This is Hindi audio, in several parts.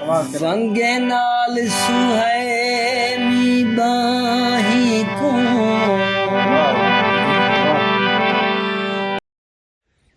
संगे नाल सुहैमी बाही को।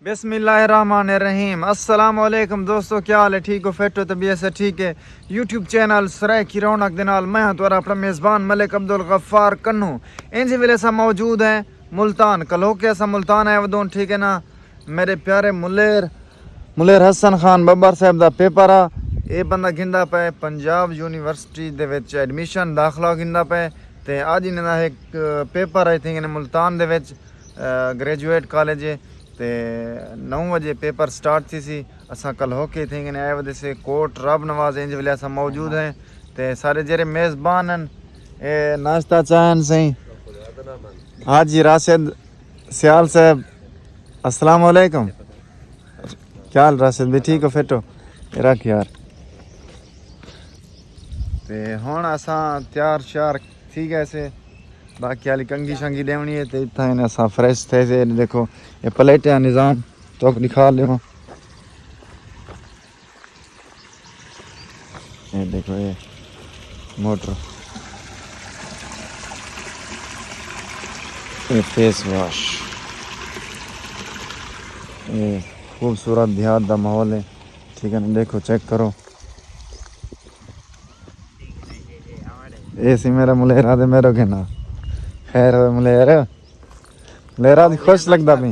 बिस्मिल्लाहिर्रहमानिर्रहीम। अस्सलाम वालेकुम दोस्तों, क्या हाल है? ठीक हो? फिट हो? तबीयत से ठीक है? यूट्यूब चैनल सराय की रौनक दे नाल मैं तुम्हारा अपना मेज़बान मलिक अब्दुल गफ्फार कन्नू इन वेले सा मौजूद है मुल्तान कलो के सा मुल्तान है वदों, ठीक है ना मेरे प्यारे मुलेर हसन खान बब्बर साहब दा पेपर आ। ये बंदा गिंदा पे पंजाब यूनिवर्सिटी दे विच एडमिशन दाखला गिंदा पे ते अज इन्हां दा एक paper I think Multan they which graduate college ते 9 बजे पेपर स्टार्ट थी सी। असा कल होके थे आए वजह से कोट रब नवाज इंज वेले असा मौजूद हैं ते सारे जेरे मेज़बान हैं ए नाश्ता चाहन सही हाजी राशिद सियाल साहब। अस्सलाम वालेकुम। क्या हाल राशिद भी? ठीक हो? फिट हो? रख यार ते हुण असा तैयार श्यार थी गए से बाकी वाली कंगी शंगी देवनी है तो इतना असा फ्रेश थे से। देखो ये प्लेटें निज़ाम तो दिखा लो। ये देखो ये मोटर, ये फेस वॉश, ये खूबसूरत देहात का माहौल है, ठीक है ना। देखो चेक करो ये सी मेरा मुलेरा दे मेरो के ना खैर हो मुलेरा खुश लगता पी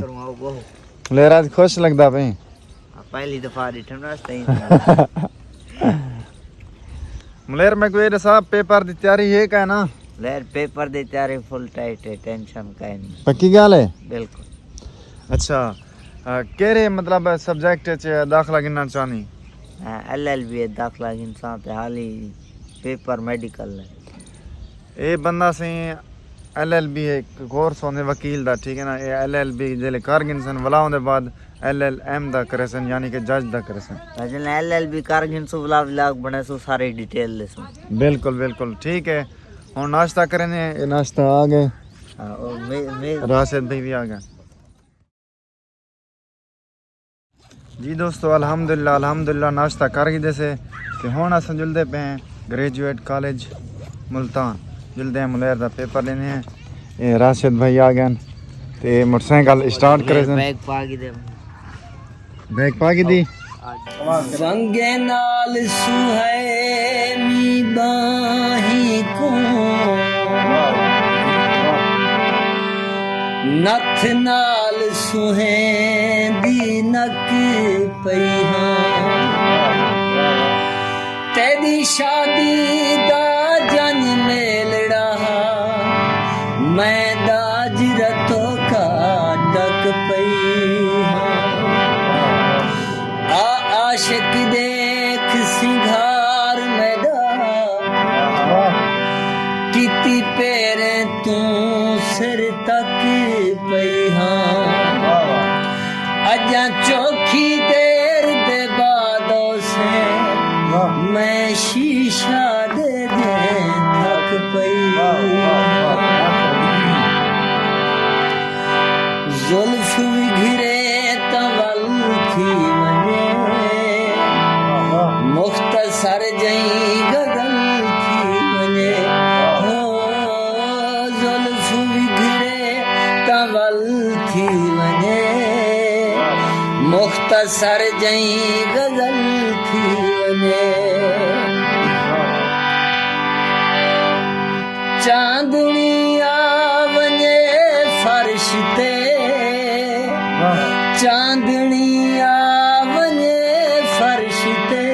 मुलेरा खुश लगता पी पहली दफा मुलेर में कोई दसा पेपर की तैयारी है का ना? लेर पेपर दी तैयारी फुल टाइट है, टेंशन का नहीं। पक्की गल है? बिल्कुल। अच्छा केरे मतलब सब्जेक्ट च दाखला गिनना चाहनी? LLB दाखला इंसान ते हाली पेपर मेडिकल है। ये बंदा से LLB एक कोर्स होने वकील दा, ठीक है ना। ये LLB जेले कर गिनसन वला होने बाद LLM दा करेसन यानी कि जज दा करेसन। अजन LLB कर गिनसु वला व्लॉग बने सु सारी डिटेल लेसु। बिल्कुल बिल्कुल ठीक है। और नाश्ता करेंगे, ये नाश्ता आ गए और राशिद भाई भी आ गए जी दोस्तों। अल्हम्दुलिल्लाह नाश्ता कर गए जैसे कि हुण अस जुलदे पे हैं ग्रेजुएट कॉलेज मुल्तान, जुलदे हैं मुलेर दा पेपर लेने हैं। ये राशिद भाई आ गए ते मोटरसाइकिल स्टार्ट करे बैग पागी दे बैग पागी दी संगे नाल सुहैमी बाही को। नथ नाल सुहेंदी नक पईहा तेरी शादी दा जन मेलड़ा मैं दाज रतो का डक पईहा। आशिक देख सिंगार मैदा किती पेरे तू सिर तक पईहा। अजा चौखी देर दे बादों से मैं शीशा दे थक पईहा। जुल्फ विघरे तवल थी मुख्तसर जई गगल थी वने हो। जुल्फ विघरे तवल थी वने मुख्तसर जई गगल थी वने। चांदनी आवने फर्श ते चांदनी आवने फर्श ते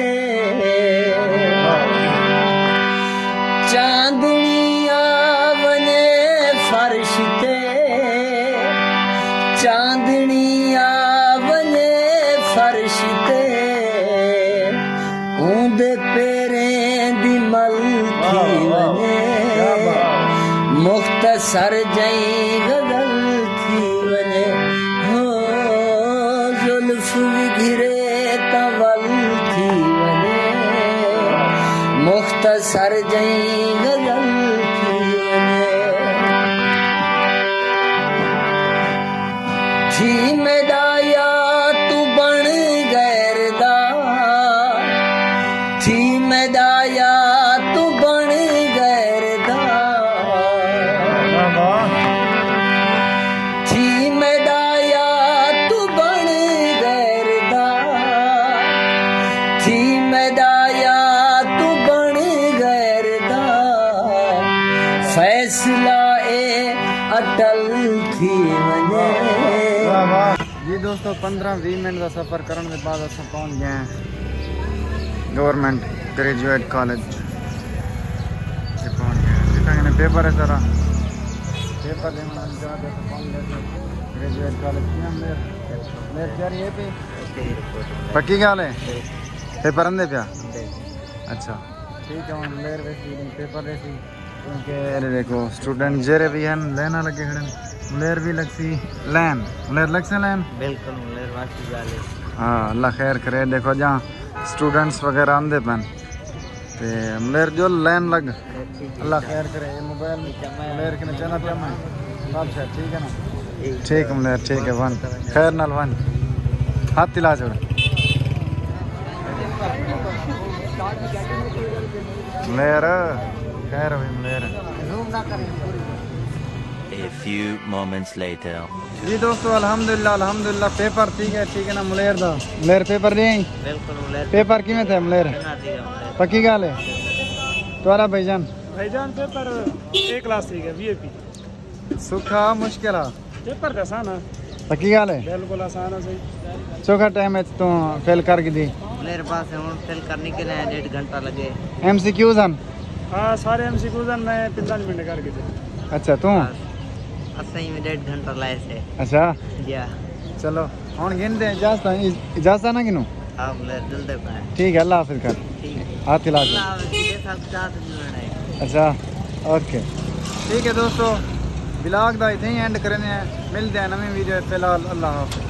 चांदनी आवने फर्श ते चांदनी आवने फर्श ते ऊंदे पेरें दी मल थी वने मुख्तसर जई गगल थी वने हो। जुल्फ विघरे तवल थी वने मुख्तसर जई गगल थी वने। थी मेदाया तू बन गैरदा थी मैं दाया तू बन गैरदा थी मैं दाया तू बन गैरदा थी मैं दाया तू बन गैरदा फैसला ए अटल थी मने जी दोस्तों 15-20 मिनट का सफ़र करने के बाद अस पहुँच गए हैं गवर्नमेंट ग्रेजुएट कॉलेज पहुँच गए जितना पेपर है सारा पेपर देना ग्रेजुएट कॉलेज मेरे यार ये पे पक्की गल है पेपर आंदे पिया अच्छा ठीक है मेरे वैसे पेपर वैसे क्योंकि देखो स्टूडेंट जेरे भी हैं लेना लगे खड़े मुलेर भी लगसी लैन मुलेर लग से लैन बिल्कुल मुलेर वाकी गाले हाँ अल्लाह खैर करे देखो जहाँ स्टूडेंट्स वगैरह आंदे पैन ते मुलेर जो लैन लग अल्लाह खैर करे ये मोबाइल मुलेर के चना पे मैं बादशाह ठीक है ना ठीक है मुलेर ठीक है वन खैर नाल वन हाथ तिला छोड़ मुलेर खैर हुई Muler A few moments later. जी दोस्तों अल्हम्दुलिल्लाह पेपर ठीक है ना मुलेर दा मुलेर पेपर दी बिल्कुल मुलेर पेपर किमें थे मुलेर पक्की गल है तुम्हारा भाईजान पेपर ए क्लास ठीक है वीआईपी सुखा मुश्किल है पेपर का आसान है पक्की गल है बिल्कुल आसान है सही चौखा टाइम है तू फेल कर दी मेरे पास फेल करने के लिए 1.5 घंटा लगे MCQs हन हाँ सारे MCQs मैं 45 मिनट करके थे अच्छा तू असही में 1.5 घंटा लाए से अच्छा जी चलो हुन गिनते इजाजत ना गिनू हाँ मुलेर जल्दी पाए ठीक है अल्लाह हाफिज कर ठीक है हाथ हिला के। अल्लाह सीधे साथ साथ जुड़ना है अच्छा ओके ठीक है दोस्तों ब्लॉग का इतने ही एंड करने हैं मिलते हैं नवी वीडियो फिलहाल अल्लाह हाफिज।